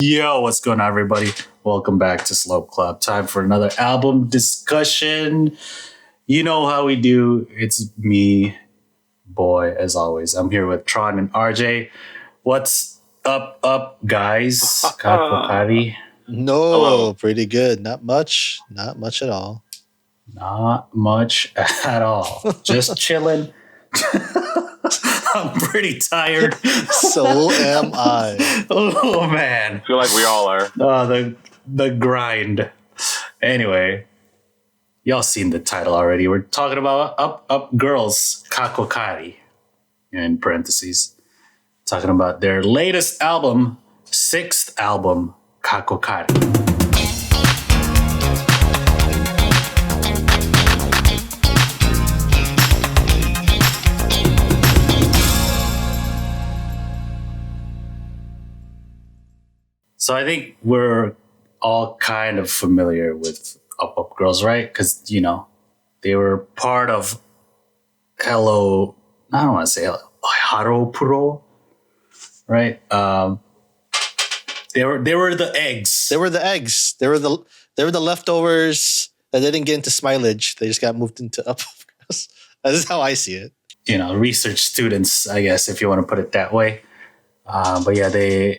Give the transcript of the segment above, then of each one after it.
Yo, what's going on, everybody? Welcome back to SlopeClub. Time for another album discussion. You know how we do. It's me, boy, as always. I'm here with Tron and RJ. What's up, guys? Kakko Kari. No, Hello. Pretty good. Not much. Not much at all. Not much at all. Just chilling. I'm pretty tired. So am I. Oh, man. I feel like we all are. The grind. Anyway, y'all seen the title already. We're talking about Up Girls Kakko Kari, in parentheses. Talking about their latest album, 6th album, Kakko Kari. So I think we're all kind of familiar with Up Girls, right? Because, you know, they were part of Hello, I don't want to say Haro Pro, right? They were the eggs. They were the eggs. They were the leftovers that didn't get into Smilage. They just got moved into Up Girls. That is how I see it. You know, research students, I guess, if you want to put it that way. But yeah,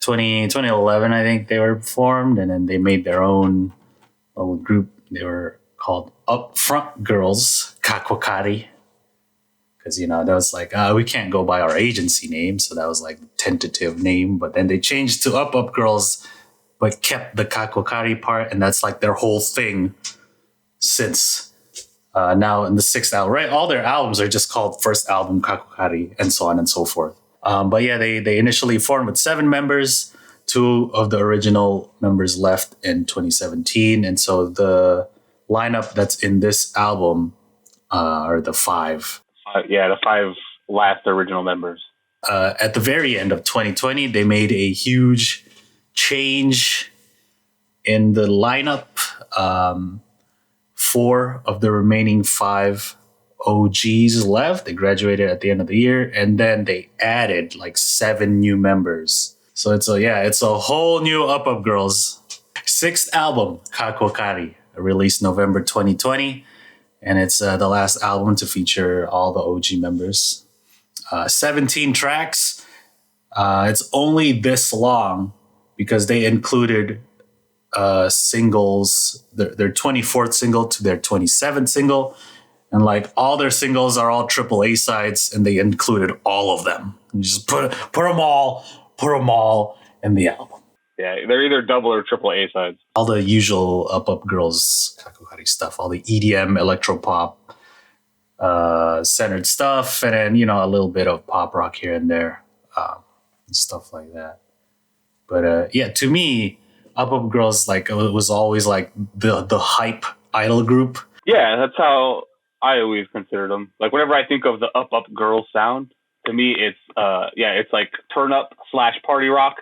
2011, I think they were formed, and then they made their own little group. They were called Upfront Girls Kakko Kari, because, you know, that was like, we can't go by our agency name, so that was like the tentative name. But then they changed to Up Girls, but kept the Kakko Kari part, and that's like their whole thing since now in the 6th album, right? All their albums are just called first album Kakko Kari, and so on and so forth. But yeah, they initially formed with 7 members. 2 of the original members left in 2017. And so the lineup that's in this album are the 5. The 5 last original members. At the very end of 2020, they made a huge change in the lineup. 4 of the remaining 5 OGs left. They graduated at the end of the year, and then they added like 7 new members. So it's a whole new Up Girls. 6th album, Kakko Kari, released November 2020, and it's the last album to feature all the OG members. 17 tracks. It's only this long because they included singles, their 24th single to their 27th single. And like all their singles are all AAA sides, and they included all of them. You just put them all in the album. Yeah, they're either double or triple A sides. All the usual Up Girls Kakko Kari stuff, all the EDM, electropop centered stuff, and then, you know, a little bit of pop rock here and there, and stuff like that. But yeah, to me, Up Girls, like, it was always like the hype idol group. Yeah, that's how I always considered them. Like, whenever I think of the Up Girls sound, to me, it's like turn up / party rock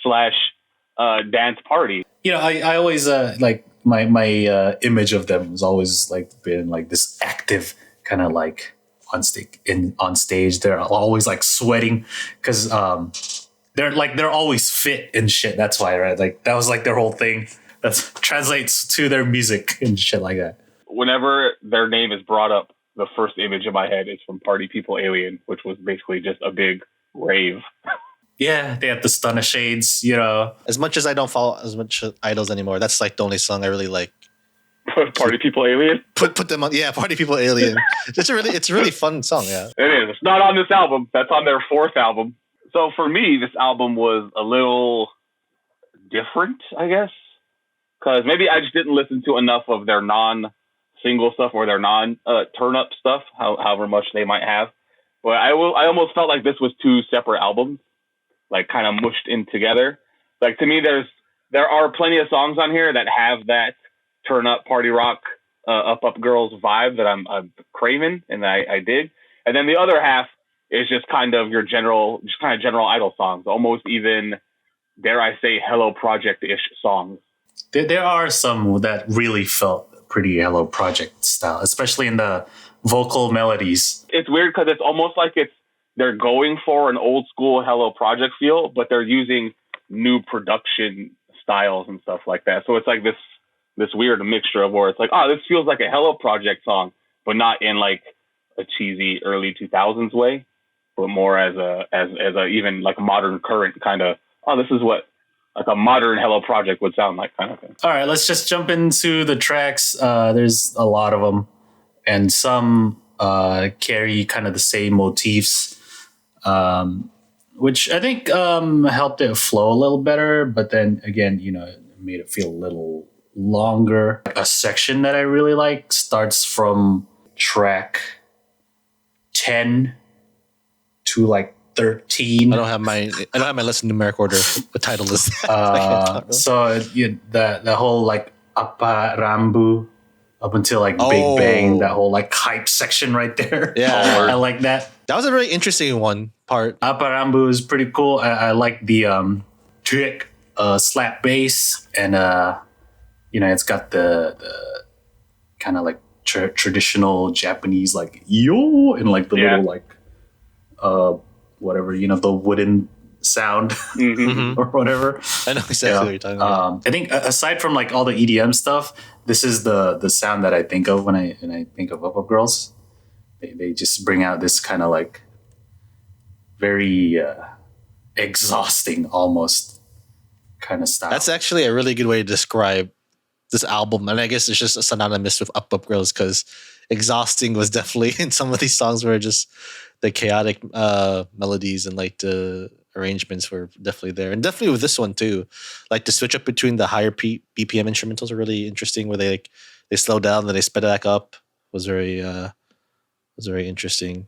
/ dance party. You know, I always like my image of them has always like been like this active kind of like on stage. They're always like sweating because they're always fit and shit. That's why, right? Like that was like their whole thing. That translates to their music and shit like that. Whenever their name is brought up, the first image in my head is from Party People Alien, which was basically just a big rave. Yeah, they had the stunner shades, you know. As much as I don't follow as much idols anymore, that's like the only song I really like. Party People Alien? Put them on. Yeah, Party People Alien. It's a really fun song. Yeah, it is. It's not on this album. That's on their 4th album. So for me, this album was a little different, I guess, because maybe I just didn't listen to enough of their non-single stuff or their non-turn-up stuff, however much they might have. But I almost felt like this was 2 separate albums, like kind of mushed in together. Like, to me, there are plenty of songs on here that have that turn-up party rock Up Girls vibe that I'm craving and I dig. And then the other half is just kind of your general idol songs, almost even, dare I say, Hello Project-ish songs. There are some that really felt pretty Hello Project style, especially in the vocal melodies. It's weird because it's almost like they're going for an old school Hello Project feel, but they're using new production styles and stuff like that. So it's like this weird mixture of where it's like, oh, this feels like a Hello Project song, but not in like a cheesy early 2000s way, but more as a even like modern current kind of, oh, this is what like a modern Hello Project would sound like kind of thing. All right, let's just jump into the tracks. There's a lot of them, and some carry kind of the same motifs, which I think helped it flow a little better. But then again, it made it feel a little longer. A section that I really like starts from track 10 to like 13. I don't have my list in numeric order. What title is that? So the whole like Appa Ranbu up until like Big Bang, that whole like hype section right there. Yeah, I like that. That was a very interesting one part. Appa Ranbu is pretty cool. I like the trick slap bass, and it's got the kind of like traditional Japanese like yo, and like the little like whatever, the wooden sound or whatever. I know exactly what you're talking about. I think aside from like all the EDM stuff, this is the sound that I think of when I think of Up Girls. They just bring out this kind of like very exhausting almost kind of style. That's actually a really good way to describe this album, and I guess it's just synonymous with Up Girls, because exhausting was definitely in some of these songs where just the chaotic melodies and like the arrangements were definitely there, and definitely with this one too. Like the switch up between the higher BPM instrumentals are really interesting, where they slow down then they sped it back up. Was very interesting.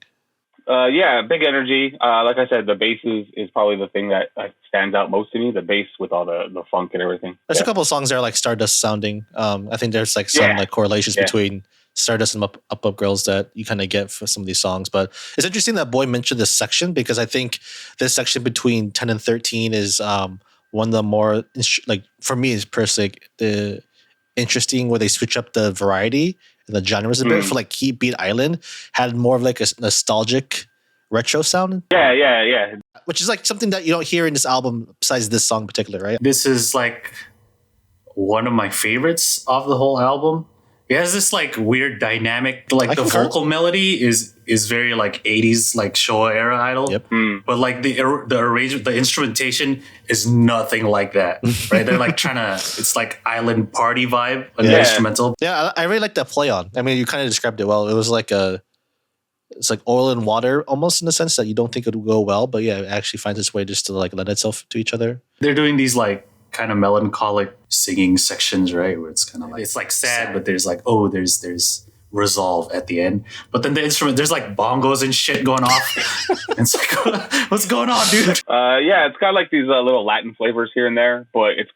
Big energy. Like I said, the bass is probably the thing that stands out most to me. The bass with all the funk and everything. There's a couple of songs that are like Stardust sounding. I think there's like some like correlations between Stardust and Up Girls that you kind of get for some of these songs. But it's interesting that Boy mentioned this section, because I think this section between 10 and 13 is one of the more, like for me is personally the interesting, where they switch up the variety and the genres a bit. For like Heat Beat Island had more of like a nostalgic retro sound. Yeah. Which is like something that you don't hear in this album besides this song in particular, right? This is like one of my favorites of the whole album. It has this like weird dynamic, like the vocal melody is very like 80s like Showa era idol. Yep. But like the arrangement, the instrumentation is nothing like that. Right? They're like it's like island party vibe on the instrumental. Yeah, I really like that play on. I mean, you kind of described it well. It was like it's like oil and water almost, in the sense that you don't think it would go well, but yeah, it actually finds its way just to like lend itself to each other. They're doing these like kind of melancholic singing sections, right? Where it's kind of like, it's like sad, but there's like, there's resolve at the end. But then the instrument, there's like bongos and shit going off. It's like, what's going on, dude? It's got like these little Latin flavors here and there, but it's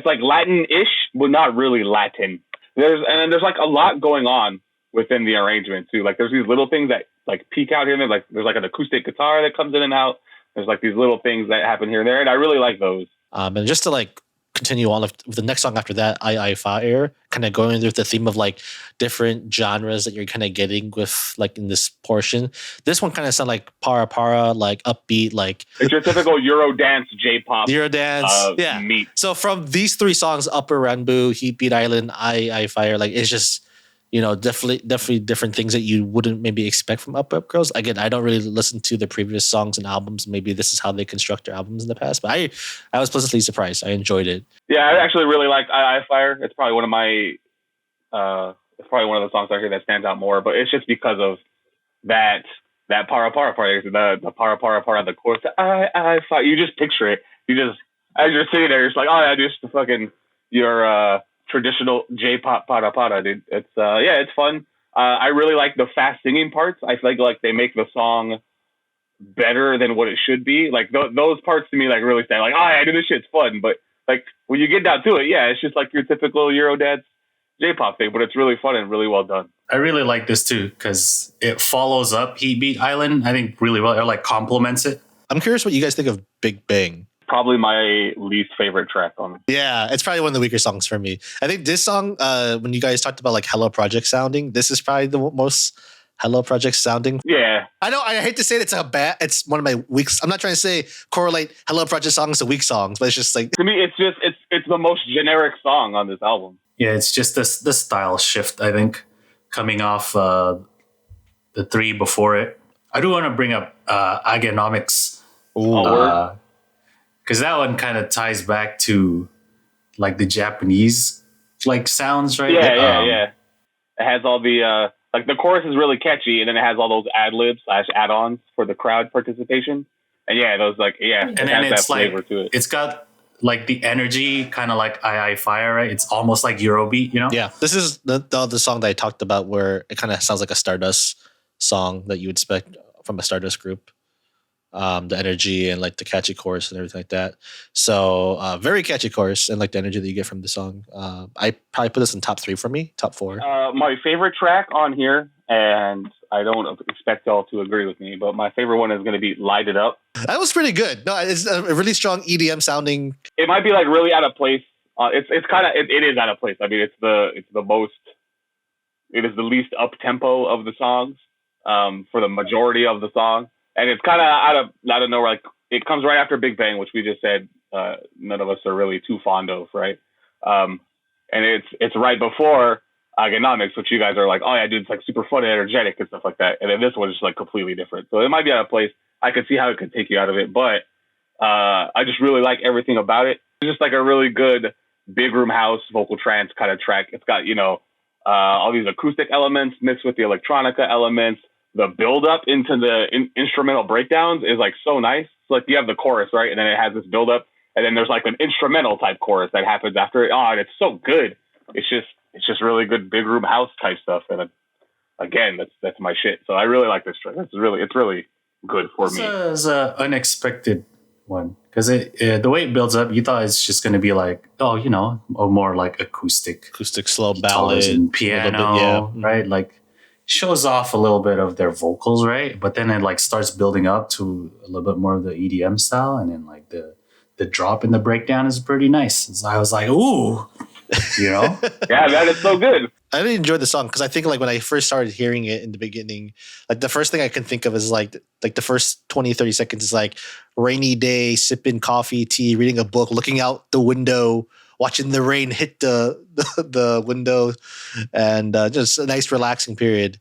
like Latin-ish, but not really Latin. There's like a lot going on within the arrangement too. Like there's these little things that like peek out here and there. Like there's like an acoustic guitar that comes in and out. There's like these little things that happen here and there, and I really like those. And just to like continue on with the next song after that, Ai Fire, kind of going with the theme of like different genres that you're kind of getting with like in this portion. This one kind of sound like para, like upbeat, like it's your typical Eurodance J-pop. Eurodance, meat. So from these three songs, Upper Ranbu, Heat Beat Island, Ai Fire, like it's just, definitely different things that you wouldn't maybe expect from Up Girls. Again, I don't really listen to the previous songs and albums. Maybe this is how they construct their albums in the past. But I was pleasantly surprised. I enjoyed it. Yeah, I actually really liked I Fire. It's probably one of the songs I hear that stands out more. But it's just because of that para part, the para part of the chorus. I Fire. You just picture it. As you're sitting there, you're just like, just the fucking your traditional J-pop para, dude. It's it's fun. I really like the fast singing parts. I feel like they make the song better than what it should be. Like those parts to me like really stand. Like, I do this shit's fun, but like when you get down to it, it's just like your typical Eurodance J-pop thing. But it's really fun and really well done. I really like this too because it follows up Heat Beat Island, I think, really well. Or like complements it. I'm curious what you guys think of Big Bang. Probably my least favorite track on it. Yeah, it's probably one of the weaker songs for me. I think this song, when you guys talked about like Hello Project sounding, this is probably the most Hello Project sounding. Yeah. I know I hate to say it, it's one of my weak. I'm not trying to say correlate Hello Project songs to weak songs, but it's just like, to me, it's the most generic song on this album. Yeah, it's just the style shift, I think, coming off the three before it. I do want to bring up Agenomics. Because that one kind of ties back to like the Japanese like sounds, right? Yeah. It has all the like the chorus is really catchy, and then it has all those ad-libs / add-ons for the crowd participation. And yeah, those like and then has it's that flavor to it. It's got like the energy, kind of like Ai Fire, right? It's almost like Eurobeat, you know? Yeah, this is the song that I talked about where it kind of sounds like a Stardust song that you would expect from a Stardust group. The energy and like the catchy chorus and everything like that. So very catchy chorus and like the energy that you get from the song. I probably put this in top 3 for me, top 4. My favorite track on here, and I don't expect y'all to agree with me, but my favorite one is going to be Light It Up. That was pretty good. No, it's a really strong EDM sounding. It might be like really out of place. It's kind of it is out of place. I mean, it is the least up tempo of the songs for the majority of the song. And it's kind of out of nowhere. Like it comes right after Big Bang, which we just said none of us are really too fond of, right? And it's right before Agenomics, which you guys are like, oh yeah, dude, it's like super fun and energetic and stuff like that. And then this one is just like completely different. So it might be out of place. I could see how it could take you out of it, but I just really like everything about it. It's just like a really good big room house vocal trance kind of track. It's got all these acoustic elements mixed with the electronica elements. The build up into the instrumental breakdowns is like so nice. So like you have the chorus, right? And then it has this build up, and then there's like an instrumental type chorus that happens after it. Oh, and it's so good. It's just really good big room house type stuff. And again, that's my shit. So I really like this track. It's really good for me. It's an unexpected one because the way it builds up, you thought it's just going to be like, a more like acoustic slow ballad and piano, right? Like. Shows off a little bit of their vocals, right? But then it like starts building up to a little bit more of the EDM style, and then like the drop in the breakdown is pretty nice. And so I was like, ooh, Yeah, man, it's so good. I really enjoyed the song because I think like when I first started hearing it in the beginning, like the first thing I can think of is like the first 20-30 seconds is like rainy day, sipping coffee, tea, reading a book, looking out the window, watching the rain hit the window, and just a nice relaxing period.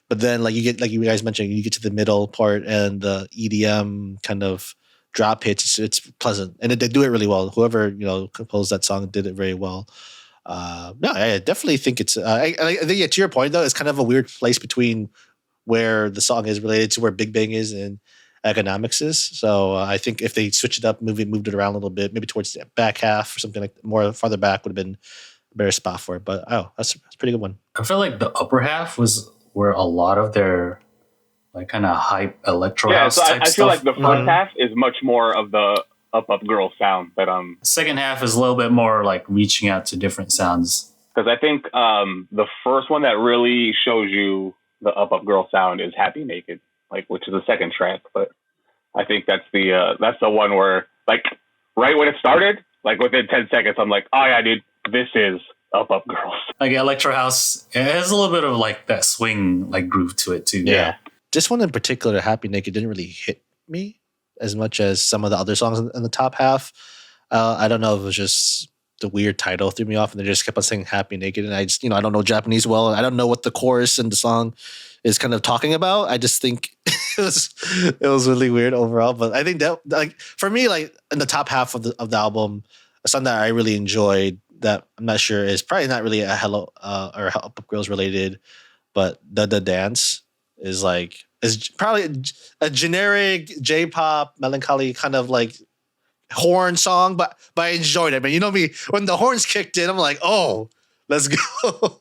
But then like you get, like you guys mentioned, you get to the middle part and the EDM kind of drop hits. It's pleasant, and they do it really well. Whoever composed that song did it very well. No, I definitely think it's. I think to your point though, it's kind of a weird place between where the song is related to where Big Bang is and Agenomics is. So I think if they switched it up, moved it around a little bit, maybe towards the back half or something like more farther back would have been a better spot for it. But that's a pretty good one. I feel like the upper half was where a lot of their like kind of hype electro house type I feel stuff. like the first half is much more of the up girl sound, but second half is a little bit more like reaching out to different sounds. Because I think the first one that really shows you the up girl sound is Happy Naked, like which is the second track. But I think that's the one where like right when it started, like within 10 seconds, I'm like, oh yeah, dude, this is up girls. Like electro house, it has a little bit of like that swing like groove to it too. Yeah. This one in particular, Happy Naked, didn't really hit me as much as some of the other songs in the top half. I don't know if it was just the weird title threw me off, and they just kept on saying Happy Naked, and I just I don't know Japanese well, and I don't know what the chorus and the song is kind of talking about. I just think it was really weird overall. But I think that like for me, like in the top half of the album, a song that I really enjoyed that I'm not sure is probably not really a Hello or Up Girls related, but the dance is like is probably a generic J-pop melancholy kind of like horn song, but I enjoyed it. But you know me, when the horns kicked in, I'm like, oh, let's go.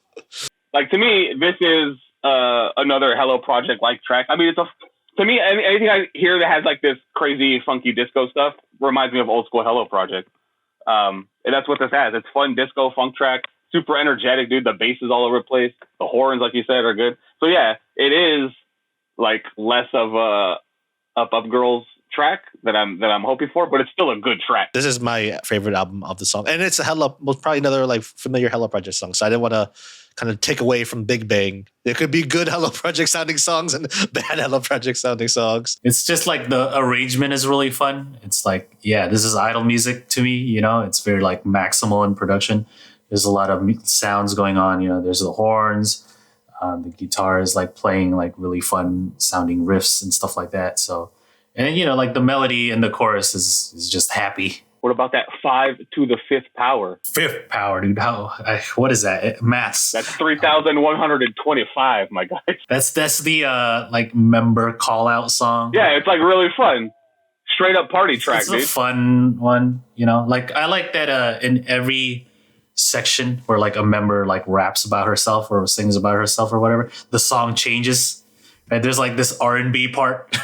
Like to me, this is another Hello Project like track. I mean, to me anything I hear that has like this crazy funky disco stuff reminds me of old school Hello Project. And that's what this has. It's fun disco funk track, super energetic, dude. The bass is all over the place. The horns, like you said, are good. So yeah, it is like less of a up girls track that I'm hoping for, but it's still a good track. This is my favorite album of the song, and it's a probably another like familiar Hello Project song. So I didn't want to kind of take away from Big Bang. There could be good Hello Project sounding songs and bad Hello Project sounding songs. It's just like the arrangement is really fun. It's like, yeah, this is idol music to me. You know, it's very like maximal in production. There's a lot of sounds going on. You know, there's the horns. The guitar is like playing like really fun sounding riffs and stuff like that. So, and you know, like the melody and the chorus is just happy. What about that 5 to the 5th power? 5th power, dude. What is that? Maths. That's 3,125, my guy. That's the like member call out song. Yeah, it's like really fun. Straight up party track, dude. It's a fun one, you know. Like I like that in every section where like a member like raps about herself or sings about herself or whatever, the song changes. Right? There's like this R&B part.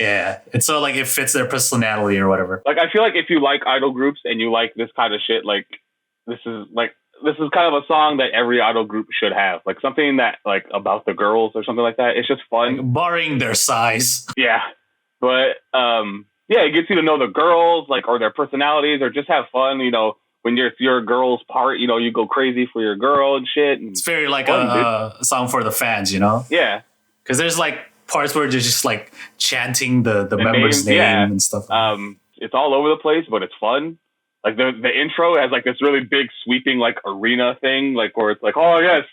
Yeah. And so like it fits their personality or whatever. Like I feel like if you like idol groups and you like this kind of shit, like this is kind of a song that every idol group should have. Like something that like about the girls or something like that. It's just fun. Like, barring their size. Yeah. But yeah, it gets you to know the girls, like, or their personalities, or just have fun, you know. When you're your girl's part, you know, you go crazy for your girl and shit. And it's very like a song for the fans, you know? Yeah. Because there's like parts where they're just like chanting the member's name and stuff. It's all over the place, but it's fun. Like the intro has like this really big sweeping like arena thing, like where it's like, oh yes,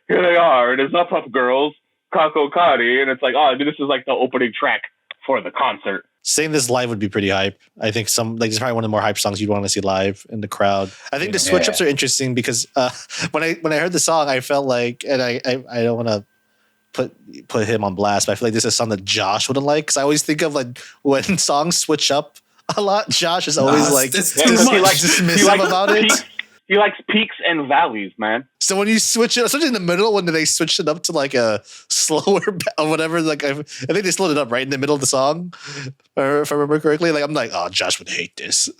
here they are. It is Up Up Girls, Kakko Kari. And it's like, oh, this is like the opening track for the concert. Seeing this live would be pretty hype. I think this is probably one of the more hype songs you'd want to see live in the crowd. I think the switch ups are interesting because when I heard the song, I felt like, and I don't want to put him on blast, but I feel like this is a song that Josh wouldn't like, because I always think of like when songs switch up a lot, Josh is always he likes dismissive about it. He likes peaks and valleys, man. So when you switch it, especially in the middle, when they switched it up to like a slower or whatever, like I think they slowed it up right in the middle of the song, or if I remember correctly. Like I'm like, oh, Josh would hate this.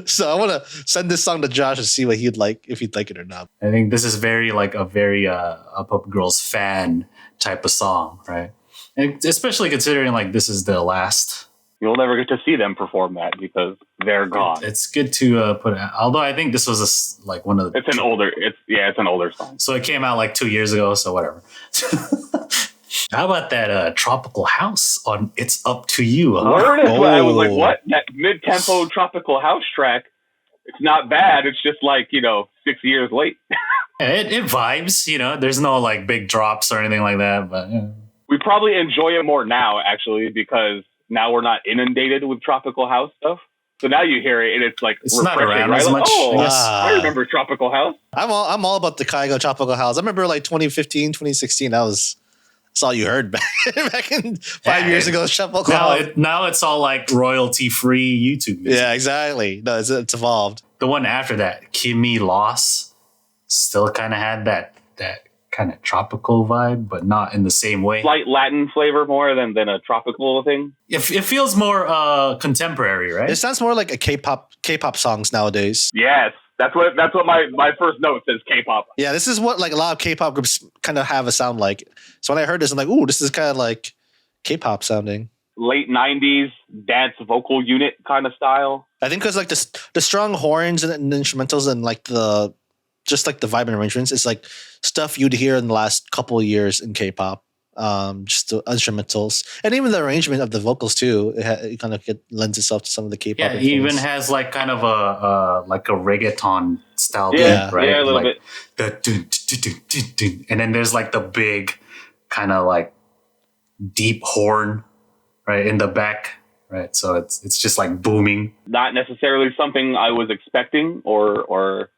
So I want to send this song to Josh and see what he'd like, if he'd like it or not. I think this is very like a very Up Up Girls fan type of song, right? And especially considering like this is the last. You'll never get to see them perform that because they're gone. It's good to put out. Although I think this was like one of the... It's an older song. So it came out like 2 years ago, so whatever. How about that Tropical House on It's Up to You? Huh? I was like, what? That mid-tempo Tropical House track, it's not bad. It's just like, 6 years late. It vibes, There's no like big drops or anything like that. But we probably enjoy it more now, actually, because now we're not inundated with Tropical House stuff. So now you hear it and it's like it's not around right? as much. I remember Tropical House. I'm all about the Kaigo Tropical House. I remember like 2015, 2016. That's all you heard back in 5 years ago. Tropical House. Now it's all like royalty free YouTube music. Yeah, exactly. No, it's evolved. The one after that, Kimi Loss, still kind of had that kind of tropical vibe, but not in the same way. Slight Latin flavor more than a tropical thing. It feels more contemporary, right? It sounds more like a K-pop songs nowadays. Yes, that's what my first note says. K-pop. Yeah, this is what like a lot of K-pop groups kind of have a sound like. So when I heard this, I'm like, ooh, this is kind of like K-pop sounding. Late 90s dance vocal unit kind of style. I think because like the strong horns and the instrumentals and like the vibe and arrangements is like stuff you'd hear in the last couple of years in K-pop. Just the instrumentals and even the arrangement of the vocals too. It kind of lends itself to some of the K-pop. Yeah, it even has like kind of a reggaeton style beat, right? Yeah, a little like bit. The and then there's like the big kind of like deep horn right in the back. Right, so it's just like booming. Not necessarily something I was expecting or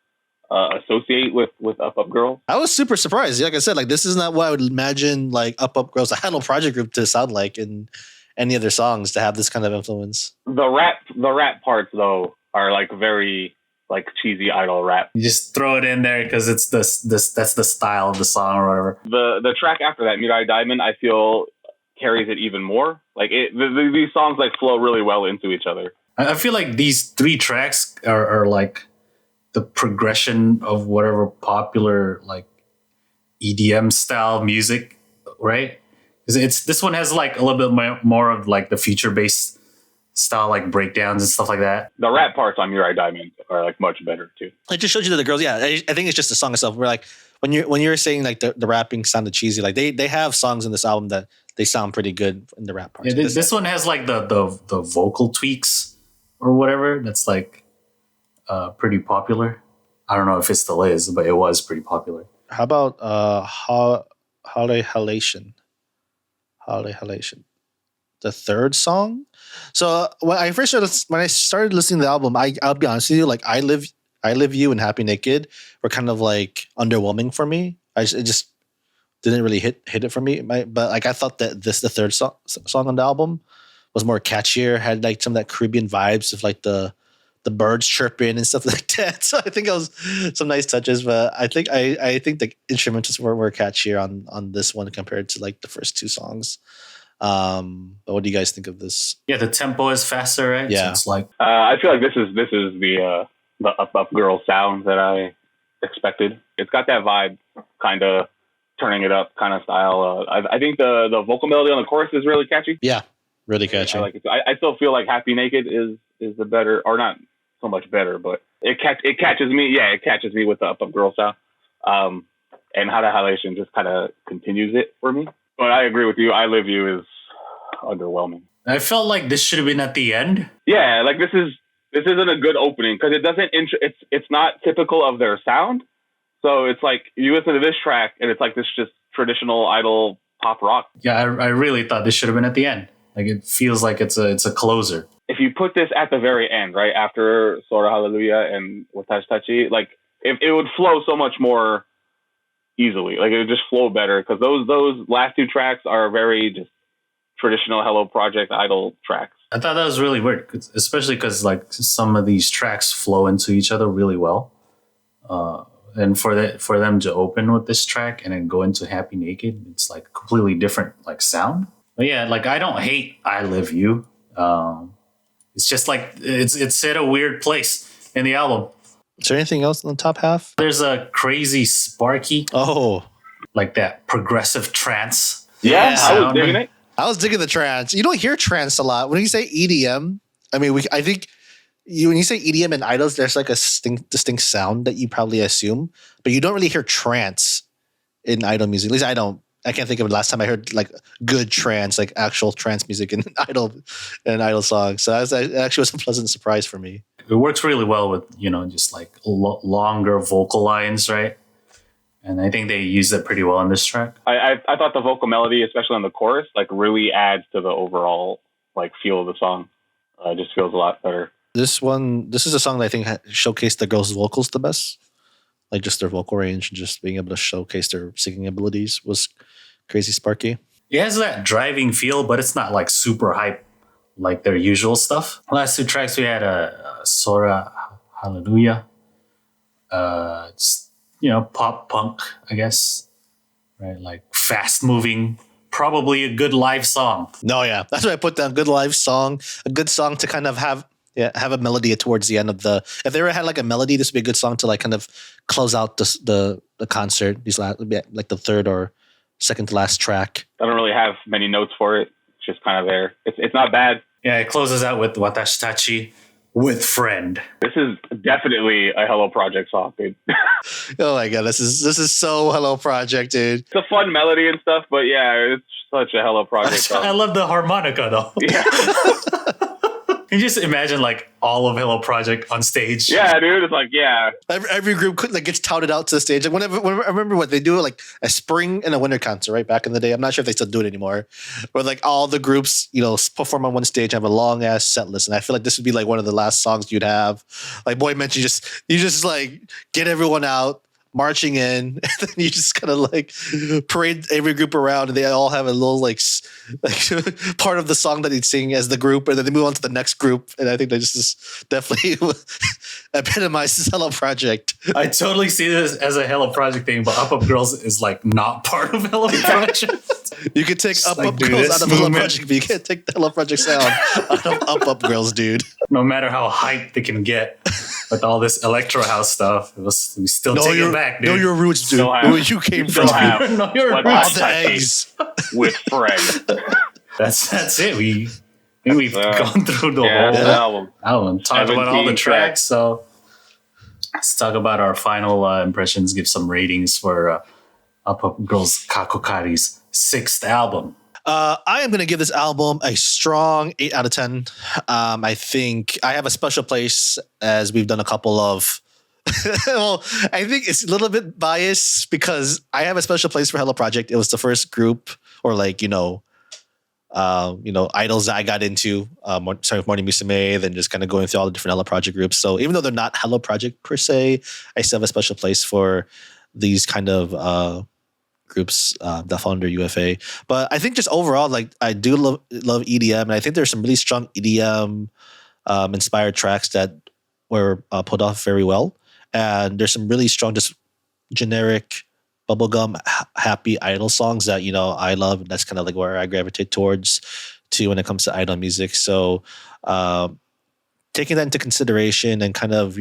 associate with Up Up Girls. I was super surprised. Like I said, like this is not what I would imagine like Up Up Girls, a Hello Project group, to sound like in any other songs, to have this kind of influence. The rap parts though are like very like cheesy idol rap. You just throw it in there because it's that's the style of the song or whatever. The track after that, Mirai Diamond, I feel carries it even more. Like these songs like flow really well into each other. I feel like these 3 tracks are like the progression of whatever popular like EDM style music, right? It's this one has like a little bit more of like the future based style, like breakdowns and stuff like that. The rap parts on Mirai Diamond are like much better too. I just showed you that the girls. Yeah, I think it's just the song itself. We're like when you're saying like the rapping sounded cheesy, like they have songs in this album that they sound pretty good in the rap parts. Yeah, this one has like the vocal tweaks or whatever. That's like pretty popular. I don't know if it still is, but it was pretty popular. How about HALation? HALation, the third song. So when I started listening to the album, I'll be honest with you, like I Live You and Happy Naked were kind of like underwhelming for me. It just didn't really hit it for me. But like I thought that the third song on the album was more catchier, had like some of that Caribbean vibes of like the birds chirping and stuff like that. So I think it was some nice touches. But I think the instrumentals were catchier on this one compared to like the first two songs. But what do you guys think of this? Yeah, the tempo is faster, right? Yeah, so it's like I feel like this is the up girl sound that I expected. It's got that vibe, kind of turning it up kind of style. I think the vocal melody on the chorus is really catchy. Yeah, really catchy. I like it. I still feel like Happy Naked is the better, or not so much better, but it catches me. Yeah, it catches me with the up girl sound. And HALation just kind of continues it for me. But I agree with you. I Live You is underwhelming. I felt like this should have been at the end. Yeah, like this isn't a good opening because it doesn't. It's not typical of their sound. So it's like you listen to this track and it's like this just traditional idol pop rock. Yeah, I really thought this should have been at the end. Like it feels like it's a closer. If you put this at the very end, right after Sora Hallelujah and Watashitachi, like it would flow so much more easily. Like it would just flow better because those last two tracks are very just traditional Hello Project idol tracks. I thought that was really weird, especially because like some of these tracks flow into each other really well. And for them to open with this track and then go into Happy Naked, it's like completely different like sound. But yeah, like I don't hate I Live You. It's just like it's at a weird place in the album. Is there anything else in the top half? There's a crazy Sparky. Oh, like that progressive trance. Yeah, I was digging it. I was digging the trance. You don't hear trance a lot. When you say EDM, I mean, I think when you say EDM and idols, there's like a distinct sound that you probably assume, but you don't really hear trance in idol music. At least I can't think of the last time I heard like good trance, like actual trance music in idol songs. So it actually was a pleasant surprise for me. It works really well with, just like longer vocal lines, right? And I think they used it pretty well on this track. I thought the vocal melody, especially on the chorus, like really adds to the overall like feel of the song. It just feels a lot better. This is a song that I think showcased the girls' vocals the best. Like just their vocal range and just being able to showcase their singing abilities was crazy Sparky. It has that driving feel, but it's not like super hype like their usual stuff. Last two tracks we had Sora Hallelujah. Just, pop punk, I guess. Right? Like fast moving, probably a good live song. No, yeah. That's what I put down. Good live song. A good song to kind of have a melody towards the end of the. If they ever had like a melody, this would be a good song to like kind of close out the concert. These like the third or second to last track. I don't really have many notes for it. It's just kind of there. It's not bad. Yeah, it closes out with Watashitachi with Friend. This is definitely a Hello Project song, dude. Oh my god, this is so Hello Project, dude. It's a fun melody and stuff, but yeah, it's such a Hello Project song. I love the harmonica though. Yeah. Can you just imagine like all of Hello Project on stage? Yeah, dude. It's like, yeah. Every group gets touted out to the stage. Like whenever I remember what they do, like a spring and a winter concert, right? Back in the day. I'm not sure if they still do it anymore. Where like all the groups, perform on one stage and have a long ass set list. And I feel like this would be like one of the last songs you'd have. Like Boy mentioned, you just like get everyone out, marching in, and then you just kind of like parade every group around, and they all have a little like part of the song that they sing as the group, and then they move on to the next group. And I think that just definitely epitomizes Hello Project. I totally see this as a Hello Project thing, but Up Girls is like not part of Hello Project. You could take Up Girls out of Hello Project, but you can't take the Hello Project sound out of Up Girls, dude. No matter how hyped they can get. with all this electro house stuff. We still take it back, dude. Know your roots, dude. Where you came from. Know your roots. All the eggs. With friends. That's it. We've gone through the whole album. Talked about all the tracks. So let's talk about our final impressions. Give some ratings for Up Girls Kakko Kari's 6th album. I am going to give this album a strong 8 out of 10. I think I have a special place, as we've done a couple of. Well, I think it's a little bit biased because I have a special place for Hello Project. It was the first group, or like idols that I got into. Starting with Morning Musume, then just kind of going through all the different Hello Project groups. So even though they're not Hello Project per se, I still have a special place for these kind of groups that fall under UFA. But I think just overall, like I do love EDM, and I think there's some really strong EDM inspired tracks that were pulled off very well. And there's some really strong, just generic bubblegum happy idol songs that I love, and that's kind of like where I gravitate towards too when it comes to idol music. So taking that into consideration and kind of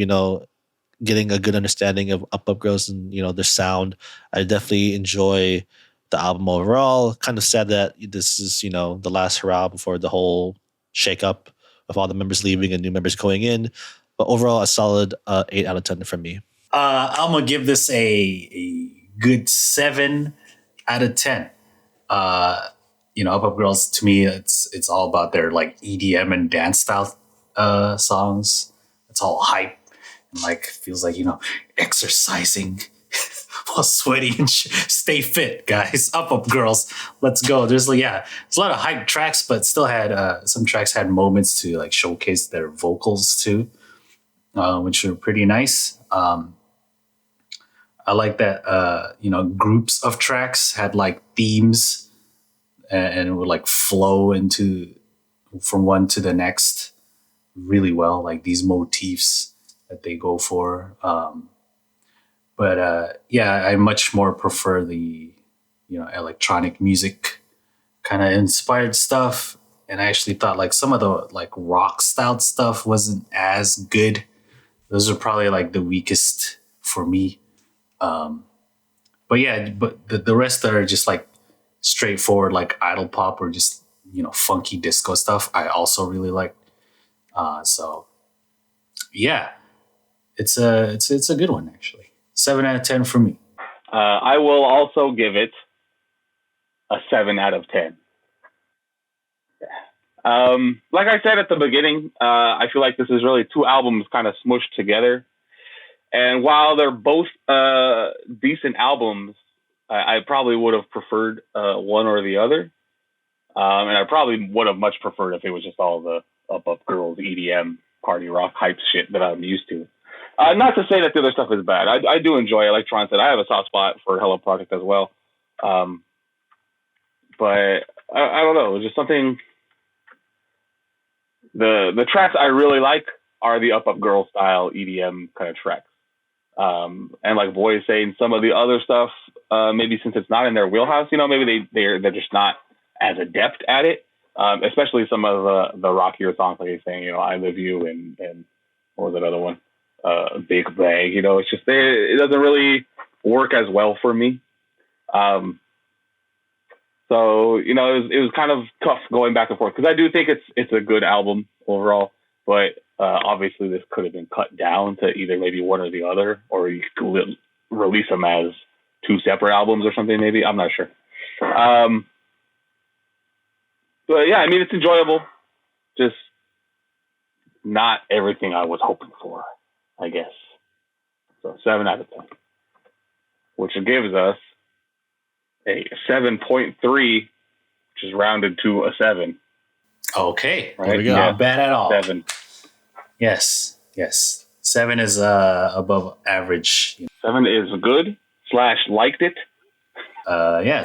getting a good understanding of Up Girls and their sound, I definitely enjoy the album overall. Kind of sad that this is the last hurrah before the whole shakeup of all the members leaving and new members going in. But overall, a solid 8 out of 10 from me. I'm gonna give this a good 7 out of 10. Up Girls, to me, it's all about their like EDM and dance style songs. It's all hype and like feels like exercising while sweating and stay fit, guys. Up Girls, let's go. There's it's a lot of hype tracks, but still had some tracks had moments to like showcase their vocals too, which are pretty nice. I like that, groups of tracks had like themes and it would like flow into from one to the next really well, like these motifs that they go for. I much more prefer the, electronic music kind of inspired stuff. And I actually thought like some of the like rock styled stuff wasn't as good. Those are probably like the weakest for me. But the rest that are just like straightforward, like idol pop or just, funky disco stuff, I also really like. It's a good one actually. 7 out of 10 for me. I will also give it a 7 out of 10. Like I said at the beginning, I feel like this is really 2 albums kind of smushed together. And while they're both decent albums, I probably would have preferred one or the other. And I probably would have much preferred if it was just all the Up Girls EDM party rock hype shit that I'm used to. Not to say that the other stuff is bad. I do enjoy it. Like Tron said, I have a soft spot for Hello Project as well. But I don't know. It's just something. The tracks I really like are the Up Girl style EDM kind of tracks. And like Boy is saying, some of the other stuff, maybe since it's not in their wheelhouse, maybe they're just not as adept at it. Especially some of the rockier songs, like he's saying, I Live You and what was that other one? Big Bag. It's just it doesn't really work as well for me. So it was kind of tough going back and forth because I do think it's a good album overall, but obviously this could have been cut down to either maybe one or the other, or you could release them as 2 separate albums or something. Maybe I'm not sure. But yeah, I mean it's enjoyable, just not everything I was hoping for, I guess. So 7 out of 10, which gives us a 7.3, which is rounded to a 7. Okay, right? There we go. Yeah. Not bad at all. 7. Yes. 7 is above average. 7 is good / liked it.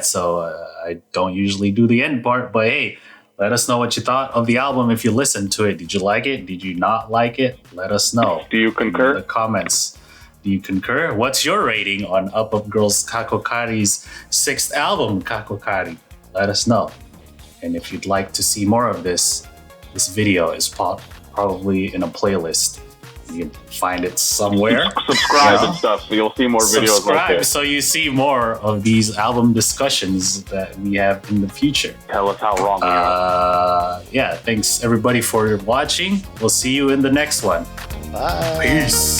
So I don't usually do the end part, but hey, let us know what you thought of the album if you listened to it. Did you like it? Did you not like it? Let us know. Do you concur? In the comments. Do you concur? What's your rating on Up Girls Kakko Kari's 6th album, Kakko Kari? Let us know. And if you'd like to see more of this video is probably in a playlist You can find it somewhere. Subscribe and stuff, so you'll see more videos. Subscribe so you see more of these album discussions that we have in the future. Tell us how wrong we are. Yeah, thanks everybody for watching. We'll see you in the next one. Bye. Peace.